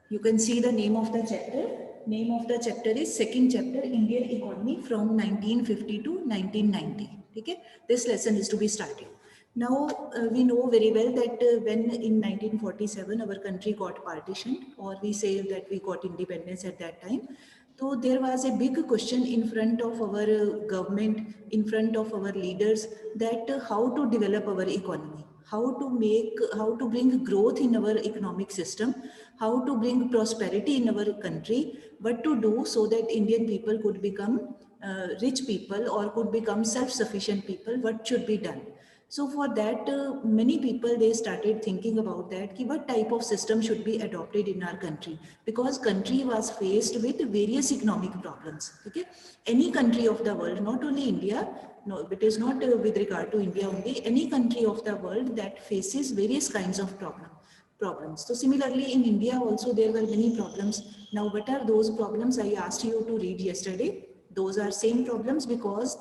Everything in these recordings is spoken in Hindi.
You can see the name of the chapter. Name of the chapter is second chapter, Indian economy from 1950 to 1990. Okay, this lesson is to be started. Now we know very well that when in 1947 our country got partitioned, or we say that we got independence at that time. So there was a big question in front of our government, in front of our leaders, that how to develop our economy, how to bring growth in our economic system, how to bring prosperity in our country, what to do so that Indian people could become rich people or could become self-sufficient people, what should be done. So for that, many people they started thinking about that, ki what type of system should be adopted in our country, because country was faced with various economic problems. Okay, any country of the world, not only India, no, it is not with regard to India only. Any country of the world that faces various kinds of problems. So similarly in India also there were many problems. Now what are those problems? I asked you to read yesterday. Those are same problems because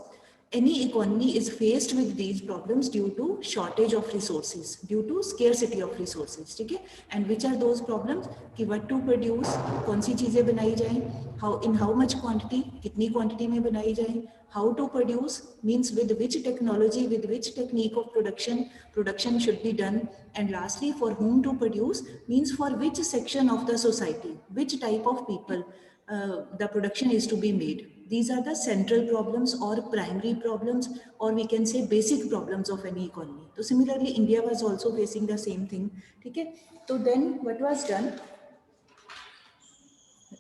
any economy is faced with these problems due to shortage of resources, due to scarcity of resources. ठीक है? And which are those problems? कि what to produce, कौन सी चीजें बनाई जाएं, how in how much quantity, कितनी quantity में बनाई जाएं, how to produce means with which technology, with which technique of production should be done, and lastly for whom to produce means for which section of the society, which type of people the production is to be made. These are the central problems or primary problems, or we can say basic problems of any economy. So similarly, India was also facing the same thing. Okay. So then what was done?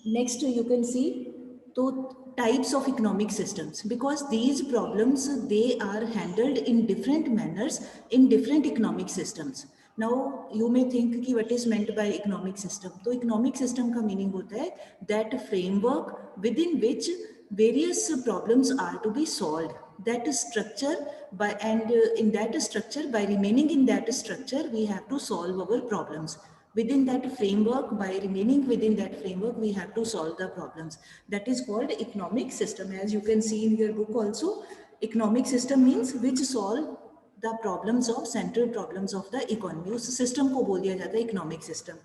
Next, you can see the types of economic systems, because these problems they are handled in different manners in different economic systems. Now you may think कि what is meant by economic system. तो economic system का meaning होता है that framework within which various problems are to be solved. That structure by and in that structure, by remaining in that structure, we have to solve our problems. Within that framework, by remaining within that framework, we have to solve the problems. That is called economic system. As you can see in your book also, economic system means which solve the problems of central problems of the economy. उस system को बोल दिया जाता है economic system.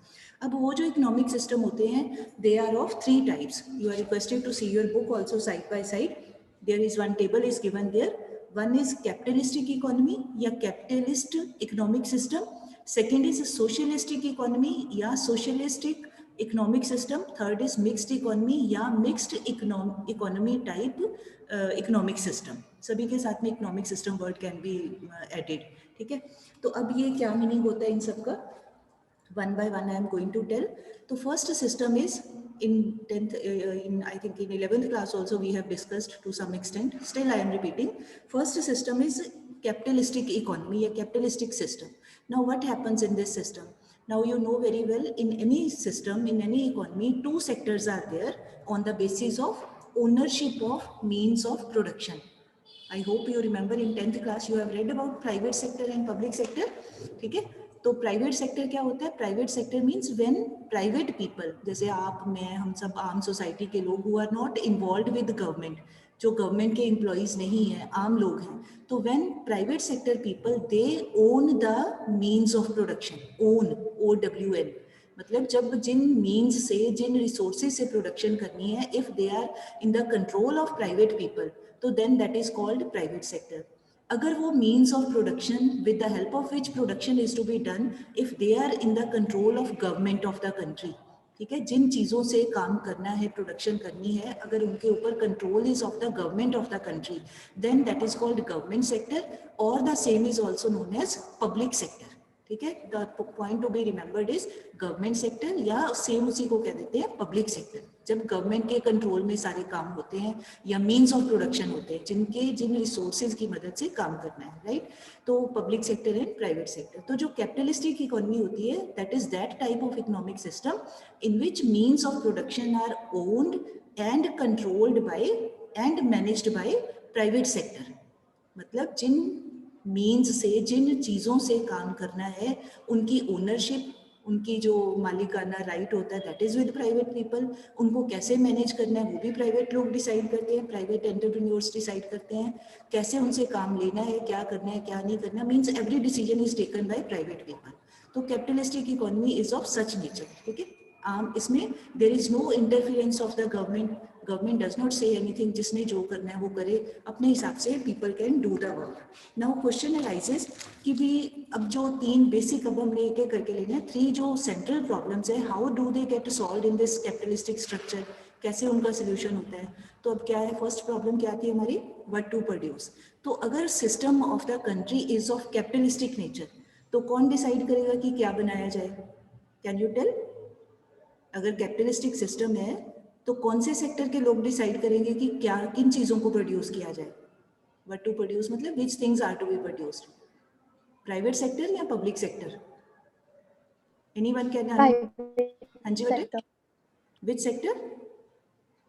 अब वो जो economic system होते हैं, they are of 3 types. You are requested to see your book also side by side. There is one table is given there. One is capitalistic economy या capitalist economic system. Second is socialistic economy या socialistic economic system. Third is mixed economy या mixed economy type economic system. सभी के साथ में economic system word can be added. ठीक है? तो अब ये क्या meaning होता है इन सब का? One by one I am going to tell. The first system is in 10th, in I think in 11th class also we have discussed to some extent. Still I am repeating. First system is capitalistic economy, a capitalistic system. Now what happens in this system? Now you know very well, in any system, in any economy, 2 sectors are there on the basis of ownership of means of production. I hope you remember in 10th class you have read about private sector and public sector. ठीक है? तो प्राइवेट सेक्टर क्या होता है? Private sector means when private people, जैसे आप, मैं, हम सब आम सोसाइटी के लोग who are not involve with government, जो गवर्नमेंट के एम्प्लॉइज नहीं हैं, आम लोग हैं, तो when private sector people they own the means of production, own OWN, मतलब जब जिन मीन्स से, जिन रिसोर्सेज से प्रोडक्शन करनी है, if they are in the control of private people, तो then that is called private sector. अगर वो means of production with the help of which production is to be done, if they are in the control of government of the country, ठीक है, जिन चीज़ों से काम करना है, प्रोडक्शन करनी है, अगर उनके ऊपर control is of the government of the country, then that is called government sector, और the same is also known as public sector. ठीक है, the point to be remembered is government sector, या सेम उसी को कह देते हैं पब्लिक सेक्टर. जब गवर्नमेंट के कंट्रोल में सारे काम होते हैं या मीन्स ऑफ प्रोडक्शन होते हैं, जिन रिसोर्सेज की मदद से काम करना है, राइट, तो public sector and private sector. तो जो कैपिटलिस्टिक इकोनॉमी होती है, that is that type of economic system in which means of production are owned and controlled by and managed by private sector. मतलब जिन मीन्स से, जिन चीज़ों से काम करना है, उनकी ओनरशिप, उनकी जो मालिकाना राइट होता है, that is with private people. उनको कैसे मैनेज करना है वो भी प्राइवेट लोग डिसाइड करते हैं, प्राइवेट एंटरप्रेन्योर्स डिसाइड करते हैं. कैसे उनसे काम लेना है, क्या करना है, क्या नहीं करना, means every decision is taken by private people. तो capitalistic economy is of such nature. ठीक है, इसमें there is no interference of the government does not say anything, जिसने जो करना है वो करे अपने हिसाब से, people can do the work. Now question arises कि भी अब जो 3 बेसिक अब हम लेके करके लेना है, 3 जो सेंट्रल प्रॉब्लम्स है, how do they get solve in this capitalistic structure, कैसे उनका सोल्यूशन होता है। तो अब क्या है, फर्स्ट प्रॉब्लम क्या थी हमारी, व्हाट टू प्रोड्यूस। तो अगर system of the country is of capitalistic nature, तो कौन डिसाइड करेगा कि क्या बनाया जाए, कैन यू टेल। अगर कैपिटलिस्टिक सिस्टम है तो कौन से सेक्टर के लोग डिसाइड करेंगे कि क्या किन चीजों को प्रोड्यूस किया जाए। व्हाट टू प्रोड्यूस मतलब which things are to be produced, private sector या पब्लिक सेक्टर, एनीवन कैन। हाँ जी बेटे, which sector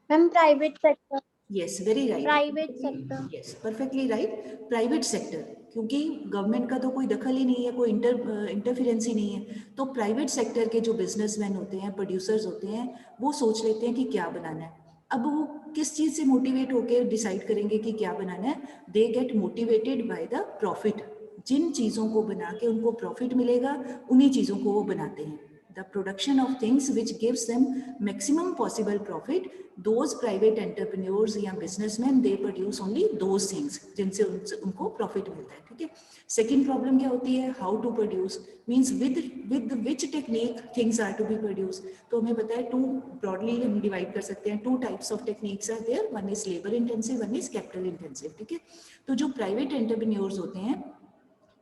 ma'am, private sector. Yes, very right, private sector. Yes, perfectly right, private sector, क्योंकि गवर्नमेंट का तो कोई दखल ही नहीं है, कोई इंटरफेरेंस ही नहीं है। तो प्राइवेट सेक्टर के जो बिजनेसमैन होते हैं, प्रोड्यूसर्स होते हैं, वो सोच लेते हैं कि क्या बनाना है। अब वो किस चीज़ से मोटिवेट होकर डिसाइड करेंगे कि क्या बनाना है, they get motivated by the profit. जिन चीज़ों को बना के उनको प्रॉफिट मिलेगा, उन्हीं चीज़ों को वो बनाते हैं। The production of things which gives them maximum possible profit, those private entrepreneurs या businessmen, they produce only those things जिनसे उनको profit मिलता है, ठीक है। Second problem क्या होती है, how to produce, means with which technique things are to be produced। तो हमें पता है, two broadly हम divide कर सकते हैं, two types of techniques are there, one is labor intensive, one is capital intensive, ठीक है। तो जो private entrepreneurs होते हैं,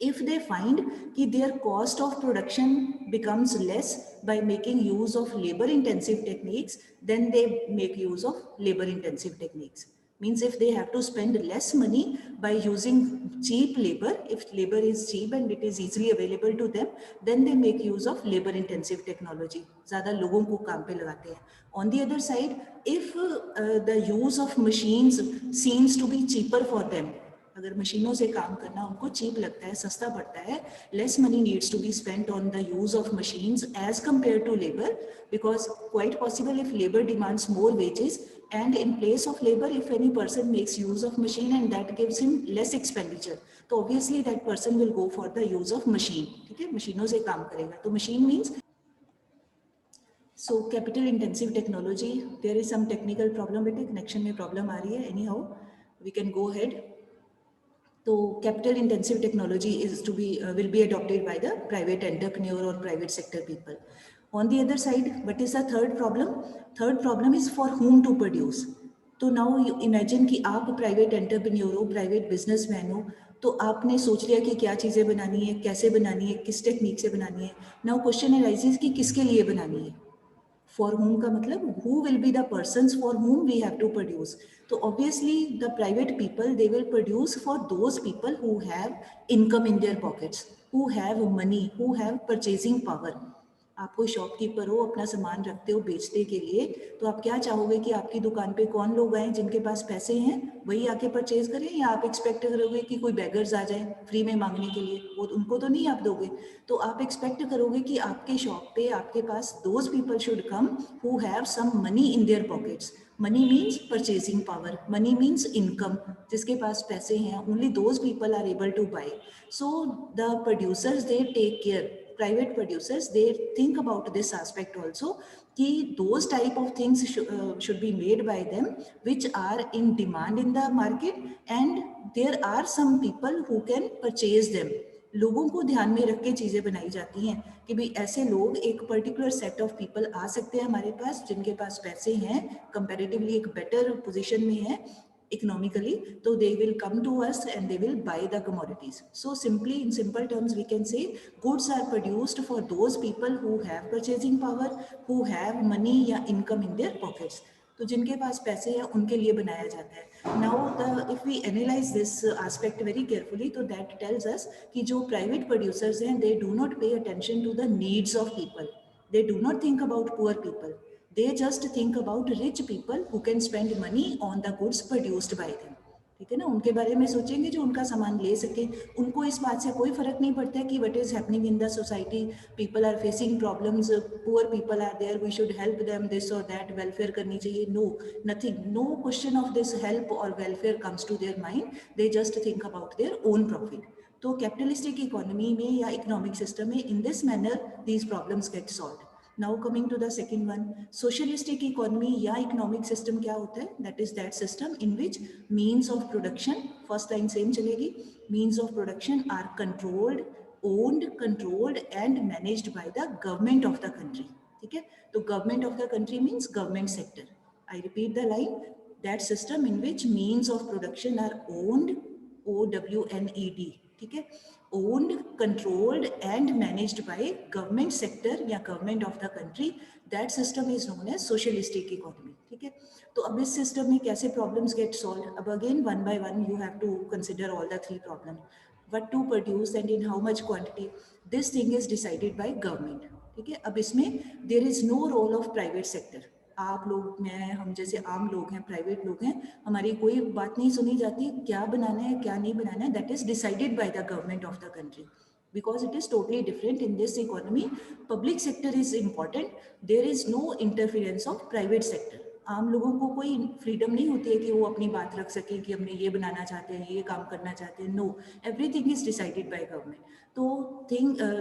if they find कि their cost of production becomes less by making use of labor intensive techniques, then they make use of labor intensive techniques। Means if they have to spend less money by using cheap labor, if labor is cheap and it is easily available to them, then they make use of labor intensive technology, ज़्यादा लोगों को काम पे लगाते हैं। On the other side, if the use of machines seems to be cheaper for them, अगर मशीनों से काम करना उनको चीप लगता है, सस्ता पड़ता है, less money needs to be spent on the use of machines as compare to labour, because quite possible if labour demands more wages and in place of labor, if any person makes use of machine and that gives him less expenditure, तो obviously that person will go for the use of machine, ठीक है, मशीनों से काम करेगा। तो machine means, so capital intensive technology, there is some technical problem with it, connection में problem आ रही है, anyhow we can go ahead। तो capital intensive technology is to be will be adopted by the private entrepreneur or private sector people। On the other side, what is the third problem? Third problem is for whom to produce। तो now you imagine कि आप private entrepreneur हो, private businessman हो, तो आपने सोच लिया कि क्या चीज़ें बनानी है, कैसे बनानी है, किस टेक्निक से बनानी है। Now question arises कि किसके लिए बनानी है। For whom का मतलब who will be the persons for whom we have to produce। तो obviously the private people, they will produce for those people who have income in their pockets, who have money, who have purchasing power। आप कोई शॉपकीपर हो, अपना सामान रखते हो बेचने के लिए, तो आप क्या चाहोगे कि आपकी दुकान पे कौन लोग आए, जिनके पास पैसे हैं वही आके परचेज करें, या आप एक्सपेक्ट करोगे कि कोई बेगर्स आ जाए फ्री में मांगने के लिए, वो उनको तो नहीं आप दोगे। तो आप एक्सपेक्ट करोगे कि आपके शॉप पे आपके पास those people should come who have some money in their pockets. Money means purchasing power, money means income, जिसके पास पैसे हैं, only those people are able to buy. So the producers they take care, private producers, they think about this aspect also, कि those type of things should be made by them which are in demand in the market and there are some people who can purchase them। लोगों को ध्यान में रख के चीज़ें बनाई जाती हैं कि भाई ऐसे लोग, एक पर्टिकुलर सेट ऑफ पीपल आ सकते हैं हमारे पास जिनके पास पैसे हैं, कंपैरेटिवली एक बेटर पोजीशन में है economically, so they will come to us and they will buy the commodities। So simply, in simple terms, we can say goods are produced for those people who have purchasing power, who have money या income in their pockets। तो जिनके पास पैसे हैं उनके लिए बनाया जाता है। Now if we analyze this aspect very carefully, तो that tells us कि जो private producers हैं, they do not pay attention to the needs of people, they do not think about poor people, they just think about rich people who can spend money on the goods produced by them। ठीक है ना, उनके बारे में सोचेंगे जो उनका सामान ले सके। उनको इस बात से कोई फर्क नहीं पड़ता है कि what is happening in the society, people are facing problems, poor people are there, we should help them, this or that, welfare करनी चाहिए। No, nothing, no question of this help or welfare comes to their mind, they just think about their own profit। तो कैपिटलिस्टिक इकोनॉमी में या इकोनॉमिक सिस्टम में, in this manner these problems get solved। Now coming to the second one, socialistic economy या इकोनॉमिक सिस्टम क्या होता है? That is that system in which means of production, first line same चलेगी, means of production are controlled, owned, controlled and managed by the government of the country. ठीक है, तो government of the country means government sector. I repeat the line, that system in which means of production are owned, OWNED. ठीक है, owned, controlled and managed by government sector या government of the country. That system is known as socialistic economy. ठीक है, तो अब इस सिस्टम में कैसे प्रॉब्लम्स गेट सॉल्व? अब again one by one you have to consider all the three problem. what to produce and in how much quantity, this thing is decided by government. ठीक है, अब इसमें there is no role of private sector. आप लोग, मैं, हम जैसे आम लोग हैं, प्राइवेट लोग हैं, हमारी कोई बात नहीं सुनी जाती. क्या बनाना है क्या नहीं बनाना है, that is decided bye the government of the country, because it is totally different in this economy. Public sector is important, there is no interference of private sector. आम लोगों को कोई फ्रीडम नहीं होती है कि वो अपनी बात रख सके कि हमने ये बनाना चाहते हैं, ये काम करना चाहते हैं. No, everything is decided by government. तो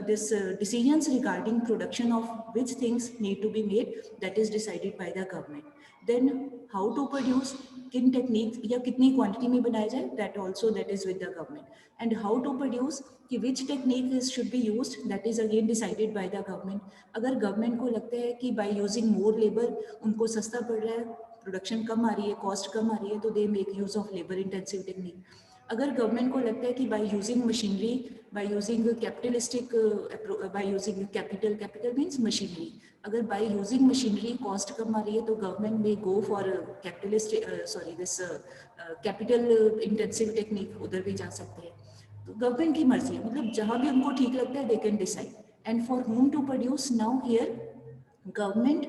this decisions regarding production of which things need to be made, that is decided by the government. Then how to produce, किन टेक्निक या कितनी क्वांटिटी में बनाया जाए, that also that is with the government. And how to produce, कि which technique is should be used, that is again decided by the government. अगर गवर्नमेंट को लगता है कि by using more labor उनको सस्ता पड़ रहा है, प्रोडक्शन कम आ रही है, कॉस्ट कम आ रही है, तो they make use of labour intensive technique. अगर गवर्नमेंट को लगता है कि by using machinery, by using capitalistic, by using capital, capital means machinery, अगर बाय यूजिंग मशीनरी कॉस्ट कम आ रही है तो गवर्नमेंट में go for capitalist, sorry this capital intensive technique, उधर भी जा सकते हैं. तो गवर्नमेंट की मर्जी है, मतलब जहाँ भी उनको ठीक लगता है they can decide. And for home to produce, now here government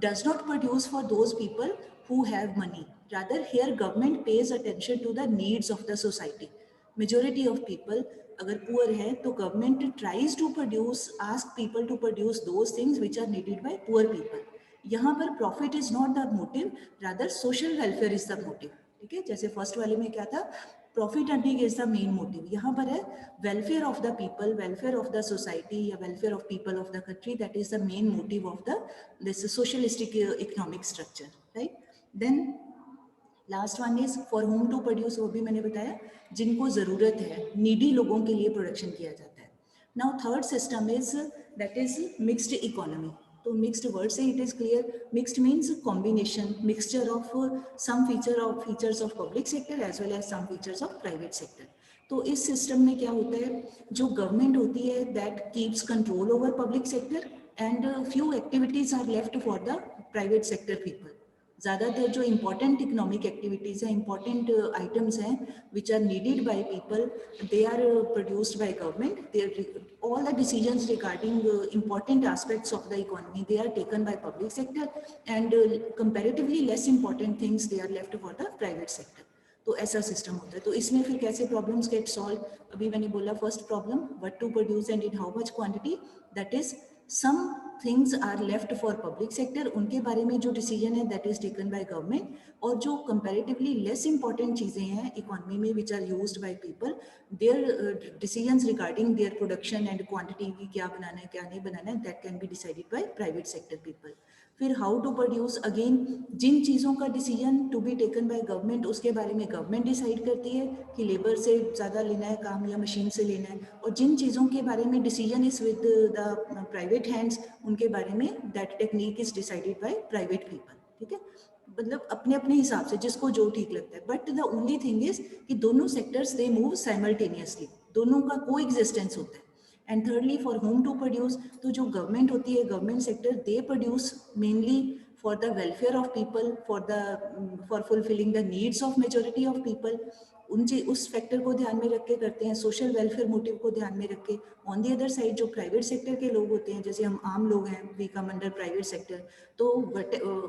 does not produce for those people who have money. Rather, here government pays attention to the needs of the society. Majority of people, अगर poor है तो government tries to produce, ask people to produce those things which are needed by poor people. यहाँ पर profit is not the motive, rather social welfare is the motive. ठीक है, जैसे फर्स्ट वाले में क्या था, profit earning is the main motive. यहाँ पर है welfare of the people, welfare of the society या welfare of people of the country, that is the main motive of the this socialistic economic structure, right. Then last one is for home to produce, वो भी मैंने बताया, जिनको जरूरत है, नीडी लोगों के लिए प्रोडक्शन किया जाता है. Now third system is that is mixed economy. तो मिक्स्ड वर्ड से it is clear, mixed means combination, mixture of some features of public sector as well as some features of private sector. तो इस सिस्टम में क्या होता है, जो गवर्नमेंट होती है that keeps control over public sector and few activities are left for the private sector people. ज़्यादातर जो इम्पॉर्टेंट इकोनॉमिक एक्टिविटीज़ हैं, इम्पॉर्टेंट आइटम्स हैं which are needed by people, they are produced by government. all the decisions regarding important aspects of the economy, they are taken by public sector, and comparatively less important things they are left for the private sector. तो ऐसा सिस्टम होता है. तो इसमें फिर कैसे प्रॉब्लम्स गेट सॉल्व? अभी मैंने बोला first problem, what to produce and in how much quantity, that is some things are left for public sector, उनके बारे में जो डिसीजन है that is taken by government. और जो कंपैरेटिवली लेस इंपॉर्टेंट चीज़ें हैं इकोनॉमी में which are used by people, their decisions regarding their production and quantity, की क्या बनाना है क्या नहीं बनाना है, that can be decided by private sector people. फिर हाउ टू प्रोड्यूस, अगेन जिन चीज़ों का decision to be taken by government, उसके बारे में गवर्नमेंट डिसाइड करती है कि लेबर से ज़्यादा लेना है काम या मशीन से लेना है. और जिन चीज़ों के बारे में decision is with the private hands, उनके बारे में that technique is decided by private people. ठीक है, मतलब अपने अपने हिसाब से जिसको जो ठीक लगता है. But the only thing is कि दोनों सेक्टर्स दे मूव साइमल्टेनियसली, दोनों का को एग्जिस्टेंस होता है. And thirdly for home to produce, तो जो गवर्नमेंट होती है, government sector, they produce mainly for the welfare of people, for fulfilling the needs of majority of people. उस फैक्टर को ध्यान में रख के करते हैं, सोशल वेलफेयर मोटिव को ध्यान में रख के. ऑन दी अदर साइड जो प्राइवेट सेक्टर के लोग होते हैं, जैसे हम आम लोग हैं, we come under private sector, तो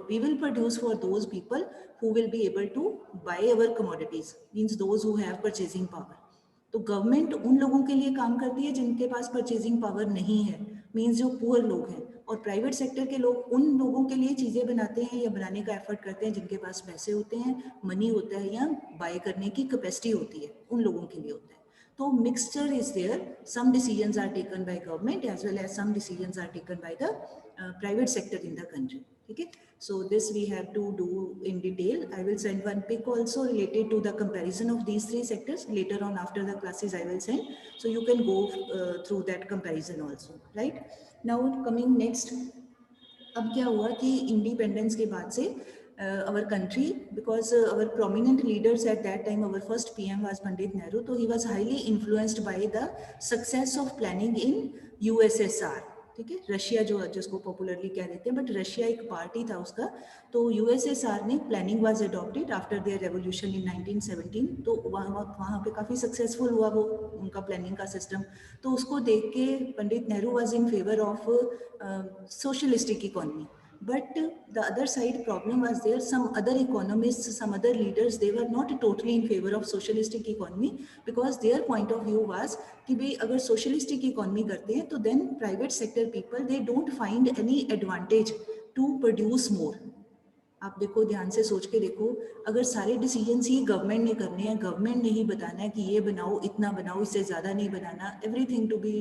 we will produce for those people who will be able to buy our commodities, means those who have purchasing power. तो गवर्नमेंट उन लोगों के लिए काम करती है जिनके पास परचेजिंग पावर नहीं है, मीन्स जो पुअर लोग हैं. और प्राइवेट सेक्टर के लोग उन लोगों के लिए चीज़ें बनाते हैं या बनाने का एफर्ट करते हैं जिनके पास पैसे होते हैं, मनी होता है या बाय करने की कैपेसिटी होती है, उन लोगों के लिए होता है. तो mixture is there. Some decisions are taken by government as well as some decisions are taken by the private sector in the country. Okay, so this we have to do in detail. I will send one pic also related to the comparison of these three sectors later on after the classes. I will send, so you can go through that comparison also, right? Now coming next, अब क्या हुआ कि इंडिपेंडेंस के बाद से our country, because our prominent leaders at that time, our first PM was Pandit Nehru, so he was highly influenced by the success of planning in USSR. ठीक है, रशिया जो जिसको पॉपुलरली कह देते हैं, बट रशिया एक पार्टी था उसका. तो यूएसएसआर ने planning was adopted after their revolution in 1917. तो वहाँ पे काफ़ी सक्सेसफुल हुआ वो उनका प्लानिंग का सिस्टम. तो उसको देख के Pandit Nehru was in favour of socialistic economy. But the other side problem was there. Some other economists, some other leaders, they were not totally in favor of socialistic economy, because their point of view was कि भाई अगर socialistic economy करते हैं तो then private sector people, they don't find any advantage to produce more. आप देखो, ध्यान से सोच के देखो, अगर सारे डिसीजंस ही गवर्नमेंट ने करने हैं, गवर्नमेंट ने ही बताना है कि ये बनाओ, इतना बनाओ, इससे ज़्यादा नहीं बनाना, everything to be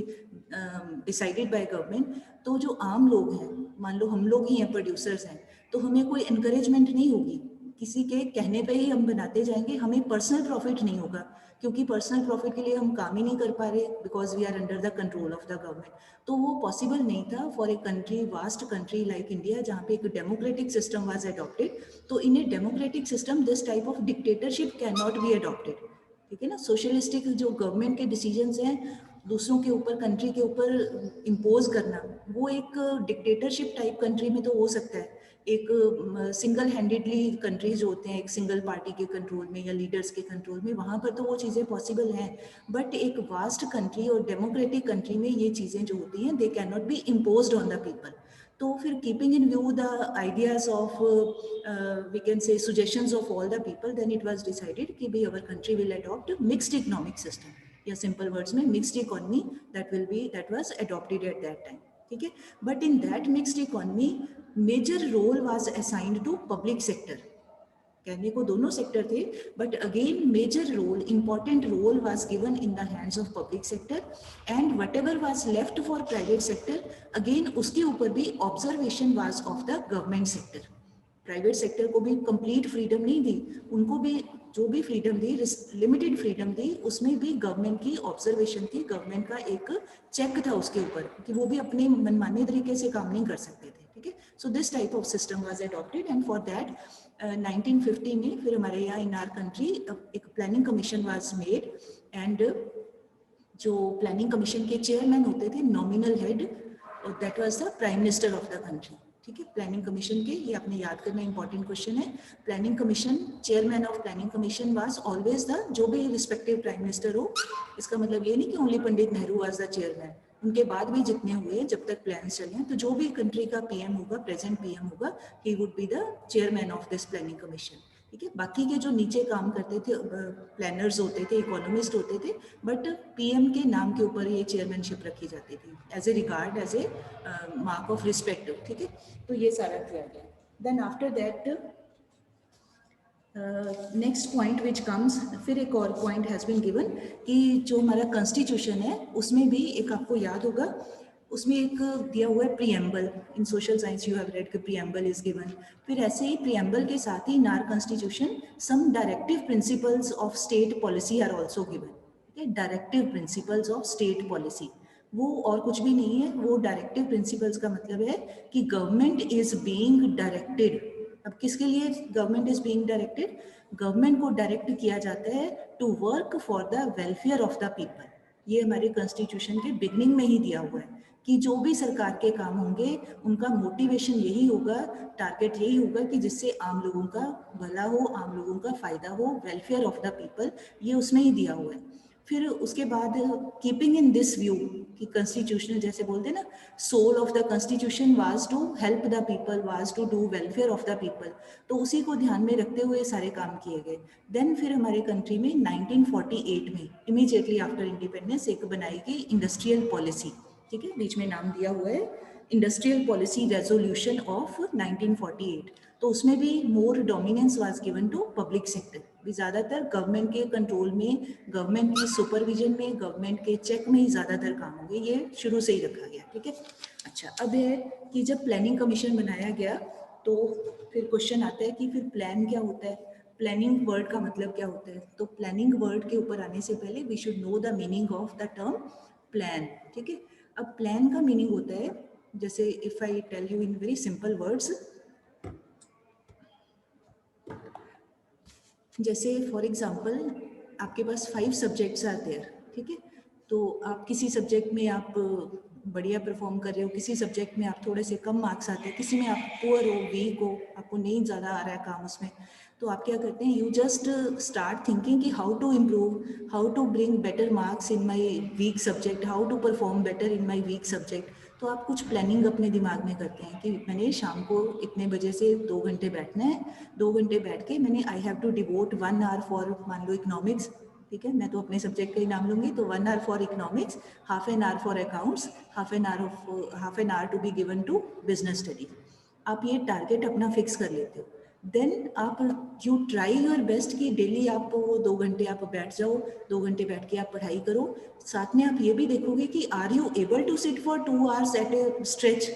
decided by government, तो जो आम लोग हैं, मान लो हम लोग ही हैं, प्रोड्यूसर्स हैं, तो हमें कोई एनकरेजमेंट नहीं होगी, किसी के कहने पे ही हम बनाते जाएंगे, हमें पर्सनल प्रॉफिट नहीं होगा, क्योंकि पर्सनल प्रॉफिट के लिए हम काम ही नहीं कर पा रहे, because we are under the control of the government. तो वो पॉसिबल नहीं था for a country, vast country like India, जहाँ पे एक डेमोक्रेटिक सिस्टम वाज अडॉप्टेड. तो in a democratic system this type of dictatorship can not be adopted. ठीक है ना, सोशलिस्टिक जो गवर्नमेंट के डिसीजंस हैं दूसरों के ऊपर, कंट्री के ऊपर इम्पोज करना, वो एक डिक्टेटरशिप टाइप कंट्री में तो हो सकता है. एक सिंगल हैंडेडली कंट्रीज जो होते हैं एक सिंगल पार्टी के कंट्रोल में या लीडर्स के कंट्रोल में, वहाँ पर तो वो चीज़ें पॉसिबल हैं. बट एक वास्ट कंट्री और डेमोक्रेटिक कंट्री में ये चीज़ें जो होती हैं, they can not be imposed on the people. तो फिर keeping in view the ideas of we can say suggestions of all the people, then it was decided कि भाई our country will adopt mixed economic system, या सिंपल वर्ड्स में mixed economy, that was adopted at that time. ठीक है, but in that mixed economy major role was assigned to public sector. कहने को दोनों सेक्टर थे, but again major role, important role was given in the hands of public sector, and whatever was left for private sector, again उसके ऊपर भी observation was of the government sector. Private sector को भी कंप्लीट फ्रीडम नहीं दी, उनको भी जो भी फ्रीडम दी, लिमिटेड फ्रीडम दी, उसमें भी गवर्नमेंट की ऑब्जर्वेशन थी, गवर्नमेंट का एक चेक था उसके ऊपर कि वो भी अपने मनमाने तरीके से काम नहीं कर सकते थे. ठीक है, so this type of system was adopted, and for that 1950 में फिर हमारे यहाँ इन आवर कंट्री एक planning commission was made, and जो प्लानिंग कमीशन के चेयरमैन होते थे, nominal head, that was the prime minister of the country. ठीक है, प्लानिंग कमीशन के, ये आपने याद करना इंपॉर्टेंट क्वेश्चन है. Planning commission, chairman of planning commission was always the, जो भी रिस्पेक्टिव प्राइम मिनिस्टर हो, इसका मतलब ये नहीं कि only Pandit Nehru was the chairman, उनके बाद भी जितने हुए जब तक प्लान चले, तो जो भी कंट्री का पीएम होगा, प्रेजेंट पीएम होगा, he would be the chairman of this planning commission. ठीक है, बाकी के जो नीचे काम करते थे प्लानर्स होते थे, इकोनॉमिस्ट होते थे, बट पीएम के नाम के ऊपर ये चेयरमैनशिप रखी जाती थी as a regard, as a mark of respect. ठीक है, तो ये सारा किया गया. Then after that next point which comes, फिर एक और पॉइंट हैज़ बीन गिवन कि जो हमारा कॉन्स्टिट्यूशन है उसमें भी एक, आपको याद होगा, उसमें एक दिया हुआ है preamble. In social science you have read कि प्रीएम्बल इज गिवन. फिर ऐसे ही प्रीएम्बल के साथ ही in our constitution some directive principles of state policy are also given. ठीक है, directive principles of state policy, वो और कुछ भी नहीं है. वो डायरेक्टिव प्रिंसिपल्स का मतलब है कि गवर्नमेंट इज बीइंग डायरेक्टेड. अब किसके लिए government is being directed? Government को डायरेक्ट किया जाता है to work for the welfare of the people. ये हमारे कॉन्स्टिट्यूशन के बिगनिंग में ही दिया हुआ है कि जो भी सरकार के काम होंगे उनका मोटिवेशन यही होगा, टारगेट यही होगा कि जिससे आम लोगों का भला हो, आम लोगों का फायदा हो, वेलफेयर ऑफ द पीपल, ये उसमें ही दिया हुआ है. फिर उसके बाद कीपिंग इन दिस व्यू कि कॉन्स्टिट्यूशनल, जैसे बोलते हैं ना, soul of the constitution was to help the people, was to do welfare of the people, तो उसी को ध्यान में रखते हुए सारे काम किए गए. देन फिर हमारे कंट्री में 1948 में इमीडिएटली आफ्टर इंडिपेंडेंस एक बनाई गई इंडस्ट्रियल पॉलिसी. ठीक है, बीच में नाम दिया हुआ है इंडस्ट्रियल पॉलिसी रेजोल्यूशन ऑफ 1948. तो उसमें भी more dominance was given to public sector. भी ज़्यादातर गवर्नमेंट के कंट्रोल में, गवर्नमेंट की सुपरविजन में, गवर्नमेंट के चेक में ही ज़्यादातर काम होंगे, ये शुरू से ही रखा गया, ठीक है। अच्छा, अब है कि जब प्लानिंग कमीशन बनाया गया तो फिर क्वेश्चन आता है कि फिर प्लान क्या होता है, प्लानिंग वर्ड का मतलब क्या होता है। तो प्लानिंग वर्ड के ऊपर आने से पहले we should know the meaning of the term plan, ठीक है। अब प्लान का मीनिंग होता है, जैसे if I tell you in very simple words, जैसे फॉर एग्जांपल आपके पास 5 सब्जेक्ट्स आर देयर, ठीक है। तो आप किसी सब्जेक्ट में आप बढ़िया परफॉर्म कर रहे हो, किसी सब्जेक्ट में आप थोड़े से कम मार्क्स आते हैं, किसी में आप पुअर हो, वीक हो, आपको नहीं ज़्यादा आ रहा है काम उसमें, तो आप क्या करते हैं, यू जस्ट स्टार्ट थिंकिंग कि how to improve, how to bring better marks in my weak subject, how to perform better in my weak subject. तो आप कुछ प्लानिंग अपने दिमाग में करते हैं कि मैंने शाम को इतने बजे से 2 घंटे बैठना है, 2 घंटे बैठ के मैंने I have to devote 1 hour for, मान लो इकोनॉमिक्स, ठीक है, मैं तो अपने सब्जेक्ट का ही नाम लूंगी, तो 1 hour for economics, half an hour for accounts, half an hour to be given to business study. आप ये टारगेट अपना फिक्स कर लेते हो, देन आप यू ट्राई योर बेस्ट कि डेली आप वो 2 घंटे आप बैठ जाओ, 2 घंटे बैठ के आप पढ़ाई करो। साथ में आप ये भी देखोगे कि are you able to sit for 2 hours at a stretch,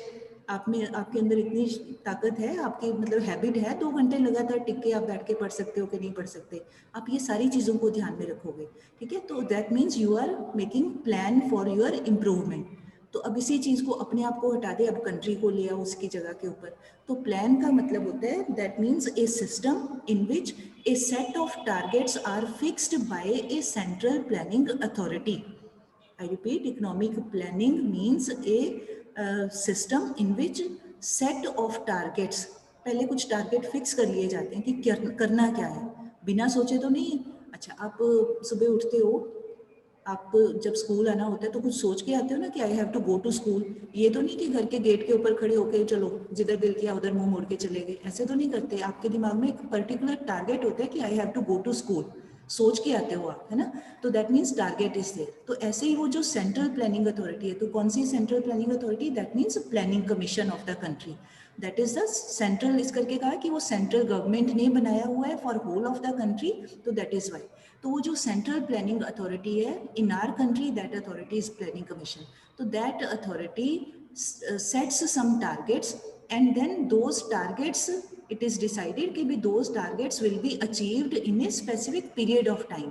आप में, आपके अंदर इतनी ताकत है, आपकी मतलब हैबिट है 2 घंटे लगातार टिक के आप बैठ के पढ़ सकते हो कि नहीं पढ़ सकते, आप ये सारी चीज़ों को ध्यान में रखोगे, ठीक है। तो that means you are making plan for your improvement. तो अब इसी चीज़ को अपने आप को हटा दे, अब कंट्री को ले आओ उसकी जगह के ऊपर। तो प्लान का मतलब होता है that means a system in which a set of targets are fixed by a central planning authority. I repeat, economic planning means a system in which set of targets, पहले कुछ टारगेट फिक्स कर लिए जाते हैं कि करना क्या है, बिना सोचे तो नहीं। अच्छा, आप सुबह उठते हो, आप जब स्कूल आना होता है तो कुछ सोच के आते हो ना कि I have to go to school, ये तो नहीं कि घर के गेट के ऊपर खड़े होके चलो जिधर दिल किया उधर मुंह मोड़ के चले गए, ऐसे तो नहीं करते। आपके दिमाग में एक पर्टिकुलर टारगेट होता है कि I have to go to school, सोच के आते हो आप, है ना। तो that means target is there. तो ऐसे ही वो जो सेंट्रल प्लानिंग अथॉरिटी है, तो कौन सी central planning authority, that means planning commission of the country, that is the central, इस करके कहा कि वो सेंट्रल गवर्नमेंट ने बनाया हुआ है for whole of the country, तो दैट इज वाई। तो वो जो सेंट्रल प्लानिंग अथॉरिटी है in our country, that authority is planning commission. तो that authority sets some targets and then those targets it is decided कि भी those targets will be achieved in a specific period of time,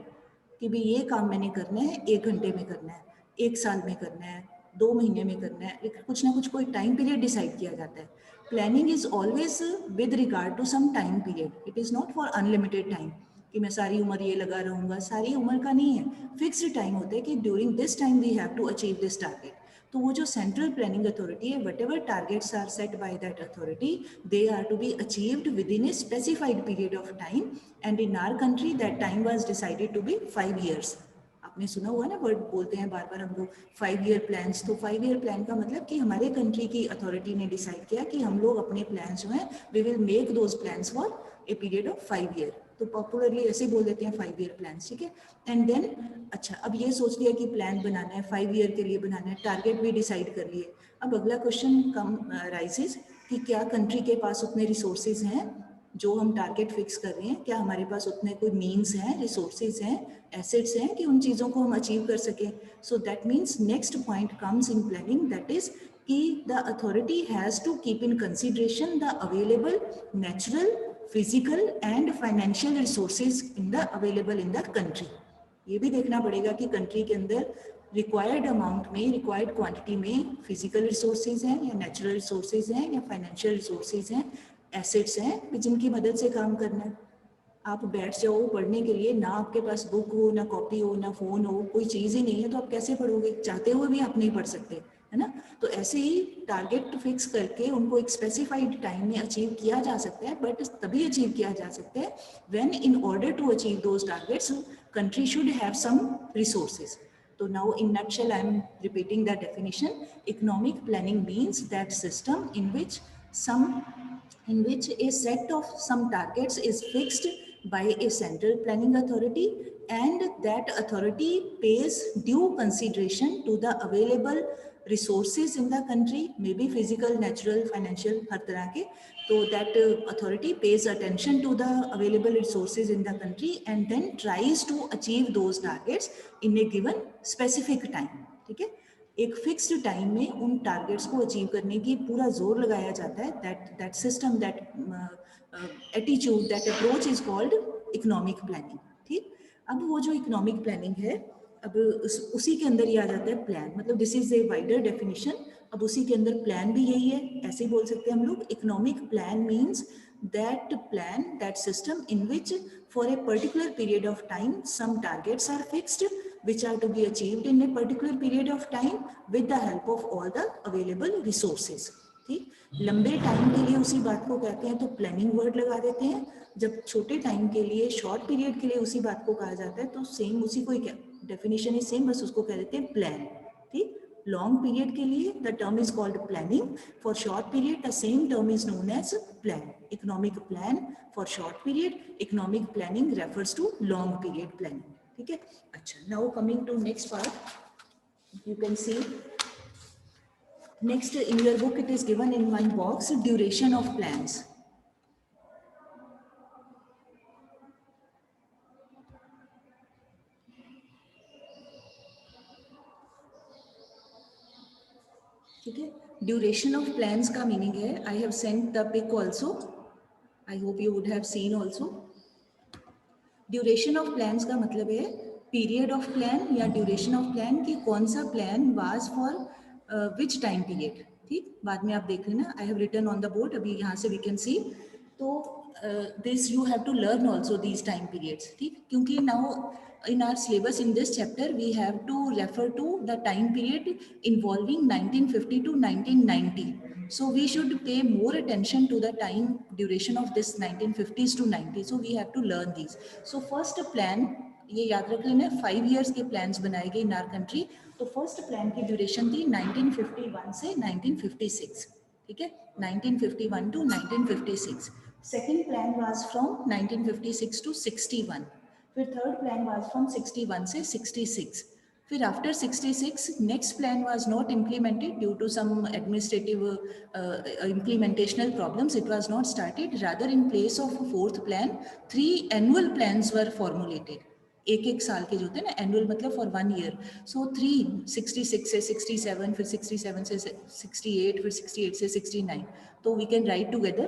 कि भी ये काम मैंने करना है 1 घंटे में करना है, 1 साल में करना है, 2 महीने में करना है, कुछ ना कुछ कोई टाइम पीरियड डिसाइड किया जाता है। Planning is always with regard to some time period, it is not for unlimited time कि मैं सारी उम्र ये लगा रहूँगा, सारी उम्र का नहीं है, फिक्स्ड टाइम होता है कि during this time we have to achieve this target. तो वो जो सेंट्रल प्लानिंग अथॉरिटी है, whatever targets are set by that authority, they are to be achieved within a specified period of time, and in our country that time was decided to be 5 years। आपने सुना हुआ ना, वर्ड बोलते हैं बार बार हम लोग 5 year प्लान्स। तो 5 year प्लान का मतलब कि हमारे कंट्री की अथॉरिटी ने डिसाइड किया कि हम लोग अपने प्लान जो हैं we will make those plans for a period of 5 year। तो पॉपुलरली ऐसे बोल देते हैं 5 year प्लान्स, ठीक है। एंड देन अच्छा, अब ये सोच लिया कि प्लान बनाना है 5 year के लिए बनाना है, टारगेट भी डिसाइड कर लिए। अब अगला क्वेश्चन कम राइजेस कि क्या कंट्री के पास उतने रिसोर्सेज हैं जो हम टारगेट फिक्स कर रहे हैं, क्या हमारे पास उतने कोई मीन्स हैं, रिसोर्सेज हैं, एसेट्स हैं कि उन चीज़ों को हम अचीव कर सकें। So that means next point comes in planning, that is कि the authority has to keep in consideration the available natural, physical and financial resources in the available in the country. ये भी देखना पड़ेगा कि कंट्री के अंदर रिक्वायर्ड अमाउंट में, रिक्वायर्ड क्वांटिटी में फिजिकल रिसोर्सेज हैं या नेचुरल रिसोर्सेज हैं या फाइनेंशियल रिसोर्सेज हैं, एसेट्स हैं जिनकी मदद से काम करना है। आप बैठ जाओ पढ़ने के लिए, ना आपके पास बुक हो, ना कॉपी हो, ना फ़ोन हो, कोई चीज़ ही नहीं है, तो आप कैसे पढ़ोगे? चाहते हुए भी आप नहीं पढ़ सकते, है ना। तो ऐसे ही टारगेट फिक्स करके उनको एक स्पेसिफाइड टाइम में अचीव किया जा सकता है, बट तभी अचीव किया जा सकता है when in order to achieve those targets country should have some resources. So now in nutshell I am repeating the definition. Economic planning means that system in which a set of some targets is fixed by a central planning authority, and that authority pays due consideration to the available resources in the country, maybe physical, natural, financial, हर तरह के, तो that authority pays attention to the available resources in the country and then tries to achieve those targets in a given specific time. ठीक है, एक फिक्स्ड टाइम में उन टारगेट्स को अचीव करने की पूरा जोर लगाया जाता है. That system, that attitude, that approach is called economic planning. ठीक, अब वो जो इकोनॉमिक प्लानिंग है, अब उसी के अंदर ये आ जाता है प्लान. मतलब this is a wider definition. अब उसी के अंदर प्लान भी यही है, ऐसे ही बोल सकते हैं हम लोग. Economic plan means that plan, that system in which for a particular period of time some targets are fixed which are to be achieved in a particular period of time with the help of all the available resources. ठीक, लंबे टाइम के लिए उसी बात को कहते हैं तो प्लानिंग वर्ड लगा देते हैं. जब छोटे टाइम के लिए, शॉर्ट पीरियड के लिए उसी बात को कहा जाता है तो सेम उसी को ही, डेफिनेशन इज सेम, बस उसको कह देते हैं प्लान. ठीक, long period के लिए the term is called planning. For short period the same term is known as plan. Economic plan for short period, economic planning refers to long period planning. ठीक है. अच्छा, now coming to next part, you can see next in your book it is given in one box, duration of plans. ठीक है, ड्यूरेशन ऑफ प्लान्स का मीनिंग है, I have sent the pic also, I hope you would have seen also. Duration of plans का मतलब है पीरियड ऑफ प्लान या ड्यूरेशन ऑफ प्लान, कि कौन सा plan was for which time period. ठीक, बाद में आप देख लेना, I have written on the board, अभी यहाँ से वी कैन सी. तो this you have to learn also these time periods. ठीक, क्योंकि now in our syllabus in this chapter we have to refer to the time period involving 1950 to 1990. So we should pay more attention to the time duration of this 1950s to 90. So we have to learn these. So first plan, ये याद रख लेना, 5 years के plans बनाए गए in our country. तो first plan की duration थी 1951 से 1956. ठीक है, 1951 to 1956. Second plan was from 1956 to 61. फिर थर्ड प्लान वाज फ्रॉम 61 से 66. फिर after 66 next plan was not implemented due to some administrative implementational problems. It was not started. Rather in place of fourth plan 3 annual plans were formulated. एक साल के जो होते हैं ना, एनुअल मतलब फॉर 1 year. सो 66 से 67, फिर 67 से 68, फिर 68 से 69. तो we can write together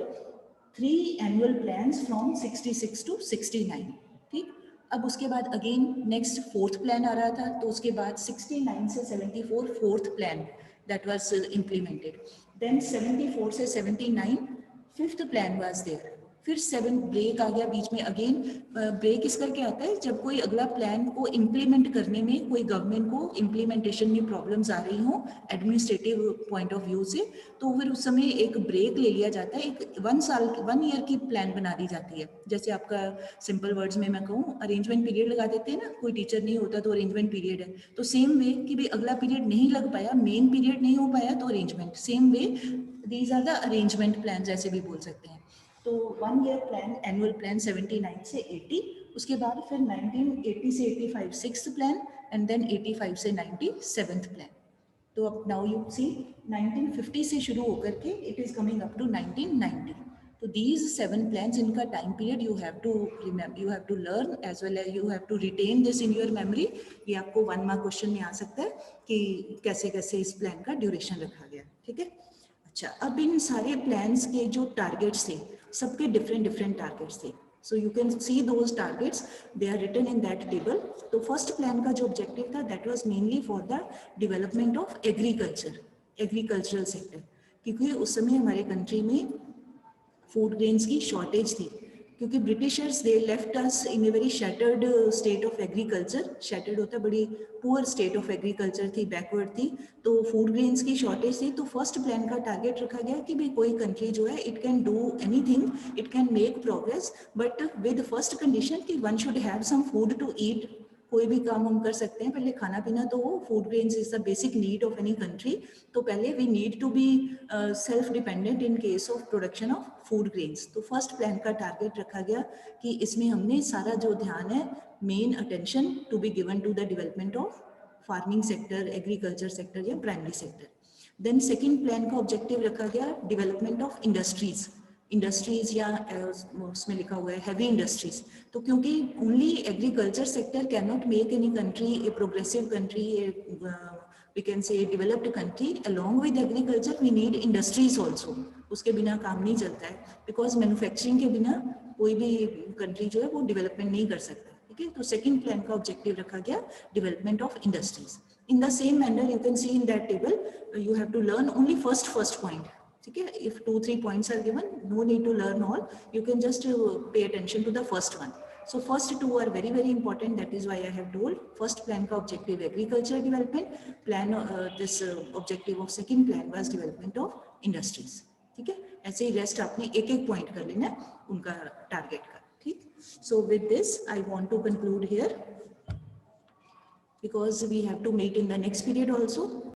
3 annual plans from 66 to 69. ठीक, अब उसके बाद अगेन नेक्स्ट फोर्थ प्लान आ रहा था, तो उसके बाद 69 से 74 fourth plan that was implemented. Then 74 से 79 फिफ्थ प्लान वाज देयर. फिर 7 ब्रेक आ गया बीच में. अगेन ब्रेक इस करके आता है जब कोई अगला प्लान को इम्प्लीमेंट करने में कोई गवर्नमेंट को इम्प्लीमेंटेशन में प्रॉब्लम्स आ रही हों एडमिनिस्ट्रेटिव पॉइंट ऑफ व्यू से, तो फिर उस समय एक ब्रेक ले लिया जाता है. एक 1 year की प्लान बना दी जाती है. जैसे आपका सिंपल वर्ड्स में मैं कहूँ, अरेंजमेंट पीरियड लगा देते हैं ना, कोई टीचर नहीं होता तो अरेंजमेंट पीरियड है. तो सेम वे कि भाई अगला पीरियड नहीं लग पाया, मेन पीरियड नहीं हो पाया, तो arrangement. Same way these are the arrangement plan, ऐसे भी बोल सकते हैं. तो 1 year प्लान, एनुअल प्लान 79 से 80. उसके बाद फिर 1980 से 85 सिक्स्थ प्लान, एंड देन 85 से 90 सेवन्थ प्लान. तो अब नाउ यू सी 1950 से शुरू होकर के it is coming up to 1990. तो दीज 7 plans, इनका time period you have to remember, you have to learn as well as you have to retain this in your memory. ये आपको 1 mark क्वेश्चन में आ सकता है कि कैसे कैसे इस प्लान का ड्यूरेशन रखा गया. ठीक है. अच्छा, अब इन सारे प्लान्स के जो टारगेट्स थे, सबके डिफरेंट टारगेट्स थे. So you can see those targets, they are written in that table. तो first plan का जो objective था, that was mainly for the development of agriculture, agricultural sector. क्योंकि उस समय हमारे कंट्री में फूड ग्रेन्स की शॉर्टेज थी, क्योंकि Britishers they left us in a very shattered state of agriculture. Shattered होता है बड़ी पुअर स्टेट ऑफ एग्रीकल्चर थी, बैकवर्ड थी. तो फूड ग्रेन्स की शॉर्टेज थी. तो फर्स्ट प्लान का टारगेट रखा गया कि भाई कोई कंट्री जो है it can do anything, it can make progress, but with first condition कि one should have some food to eat. कोई भी काम हम कर सकते हैं, पहले खाना पीना तो हो. Food grains is the basic need of any country. तो पहले we need to be self dependent in case of production of food grains. तो फर्स्ट प्लान का टारगेट रखा गया कि इसमें हमने सारा जो ध्यान है, main attention to be given to the development of farming sector, agriculture sector या primary sector. Then second plan का ऑब्जेक्टिव रखा गया डेवलपमेंट ऑफ इंडस्ट्रीज. इंडस्ट्रीज या उसमें लिखा हुआ है हैवी इंडस्ट्रीज. तो क्योंकि only agriculture sector can not make any country a progressive country, we can say developed country. Along with agriculture we need industries also. उसके बिना काम नहीं चलता है, because मैन्युफैक्चरिंग के बिना कोई भी कंट्री जो है वो डेवलपमेंट नहीं कर सकता. ठीक है, तो सेकंड प्लान का ऑब्जेक्टिव रखा गया development of industries. In the same manner you can see in that table you have to learn only first point. ठीक है, if 2-3 points are given, no need to learn all, you can just pay attention to the first one. So first two are very very important. That is why I have told first plan का objective agriculture development, plan this objective of second plan was development of industries. ठीक है, ऐसे ही रेस्ट आपने एक एक पॉइंट कर लेना उनका टारगेट का. ठीक, so with this I want to conclude here because we have to meet in the next period also.